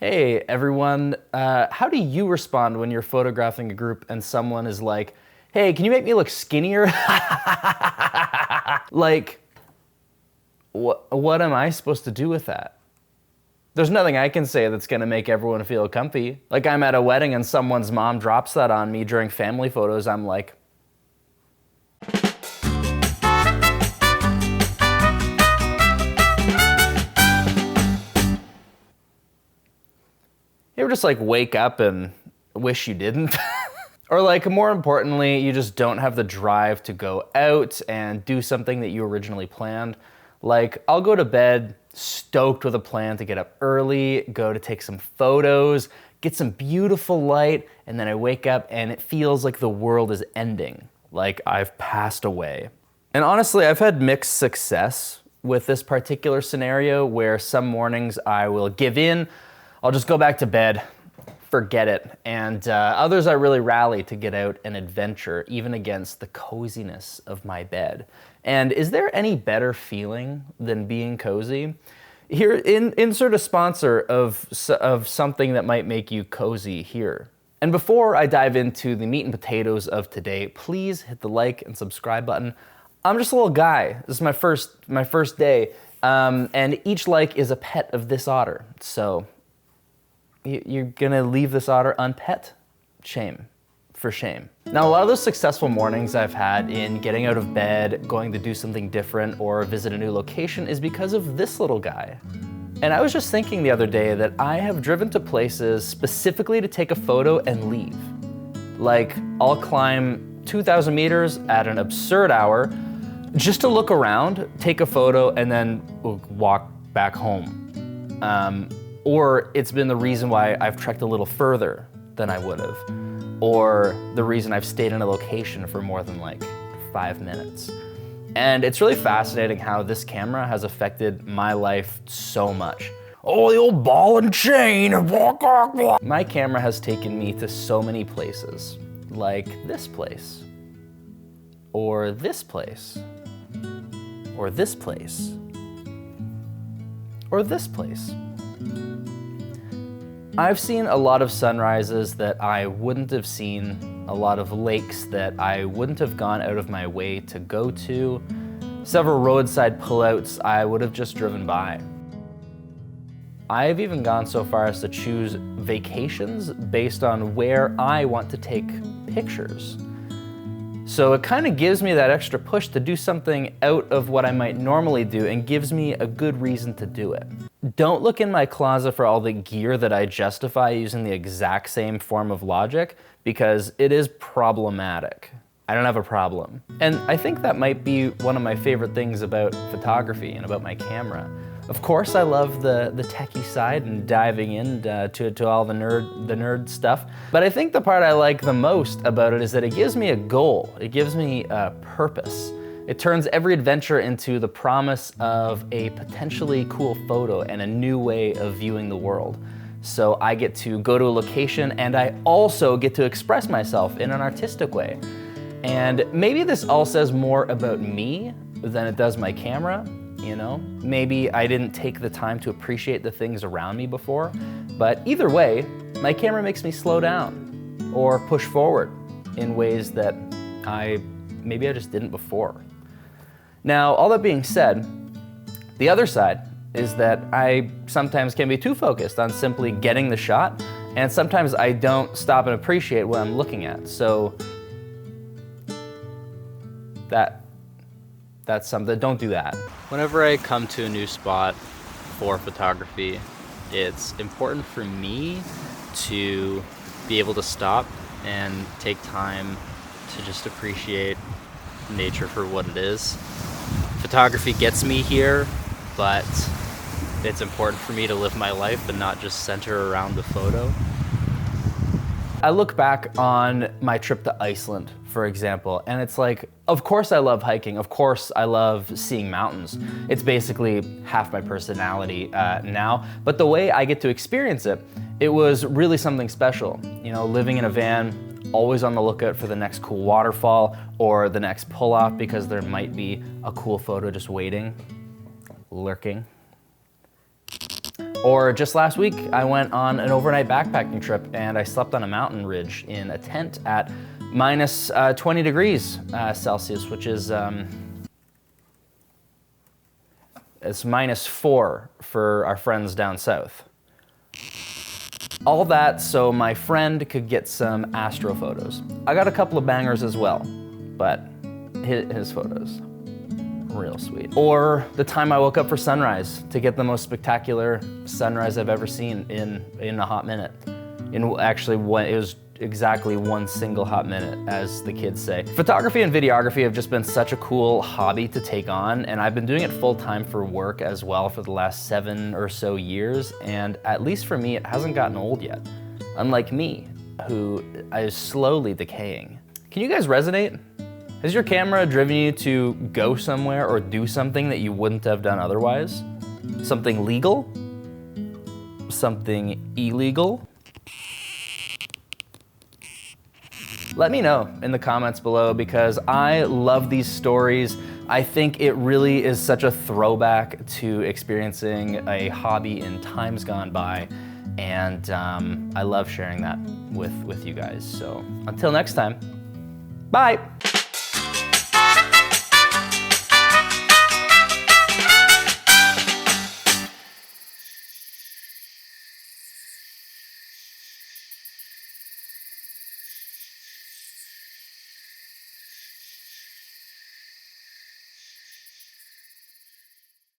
Hey everyone, how do you respond when you're photographing a group and someone is like, hey, can you make me look skinnier? Like, what am I supposed to do with that? There's nothing I can say that's gonna make everyone feel comfy. Like I'm at a wedding and someone's mom drops that on me during family photos, I'm like, you ever just like wake up and wish you didn't? Or like more importantly, you just don't have the drive to go out and do something that you originally planned. Like I'll go to bed stoked with a plan to get up early, go to take some photos, get some beautiful light, and then I wake up and it feels like the world is ending, like I've passed away. And honestly, I've had mixed success with this particular scenario where some mornings I will give in, I'll just go back to bed, forget it. And others I really rally to get out and adventure, even against the coziness of my bed. And is there any better feeling than being cozy? Here, insert a sponsor of something that might make you cozy here. And before I dive into the meat and potatoes of today, please hit the like and subscribe button. I'm just a little guy. This is my first day. And each like is a pet of this otter. So you're gonna leave this otter unpet? Shame, for shame. Now, a lot of those successful mornings I've had in getting out of bed, going to do something different, or visit a new location is because of this little guy. And I was just thinking the other day that I have driven to places specifically to take a photo and leave. Like, I'll climb 2,000 meters at an absurd hour just to look around, take a photo, and then walk back home. Or it's been the reason why I've trekked a little further than I would have. Or the reason I've stayed in a location for more than like 5 minutes. And it's really fascinating how this camera has affected my life so much. Oh, the old ball and chain. My camera has taken me to so many places, like this place, or this place, or this place, or this place. I've seen a lot of sunrises that I wouldn't have seen, a lot of lakes that I wouldn't have gone out of my way to go to, several roadside pullouts I would have just driven by. I've even gone so far as to choose vacations based on where I want to take pictures. So it kind of gives me that extra push to do something out of what I might normally do and gives me a good reason to do it. Don't look in my closet for all the gear that I justify using the exact same form of logic, because it is problematic. I don't have a problem. And I think that might be one of my favorite things about photography and about my camera. Of course, I love the techie side and diving in to all the nerd stuff. But I think the part I like the most about it is that it gives me a goal. It gives me a purpose. It turns every adventure into the promise of a potentially cool photo and a new way of viewing the world. So I get to go to a location and I also get to express myself in an artistic way. And maybe this all says more about me than it does my camera, you know? Maybe I didn't take the time to appreciate the things around me before, but either way, my camera makes me slow down or push forward in ways that maybe I just didn't before. Now, all that being said, the other side is that I sometimes can be too focused on simply getting the shot, and sometimes I don't stop and appreciate what I'm looking at. So that's something, don't do that. Whenever I come to a new spot for photography, it's important for me to be able to stop and take time to just appreciate nature for what it is. Photography gets me here, but it's important for me to live my life and not just center around the photo. I look back on my trip to Iceland, for example, and it's like, of course I love hiking, of course I love seeing mountains. It's basically half my personality now, but the way I get to experience it, it was really something special. You know, living in a van, always on the lookout for the next cool waterfall or the next pull-off because there might be a cool photo just waiting, lurking. Or just last week, I went on an overnight backpacking trip and I slept on a mountain ridge in a tent at minus 20 degrees Celsius, which is it's -4 for our friends down south. All that so my friend could get some astro photos. I got a couple of bangers as well, but his photos, real sweet. Or the time I woke up for sunrise to get the most spectacular sunrise I've ever seen in a hot minute. Actually, it was exactly one single hot minute, as the kids say. Photography and videography have just been such a cool hobby to take on, and I've been doing it full time for work as well for the last 7 or so years, and at least for me, it hasn't gotten old yet. Unlike me, who is slowly decaying. Can you guys resonate? Has your camera driven you to go somewhere or do something that you wouldn't have done otherwise? Something legal? Something illegal? Let me know in the comments below because I love these stories. I think it really is such a throwback to experiencing a hobby in times gone by, and I love sharing that with you guys. So until next time, bye.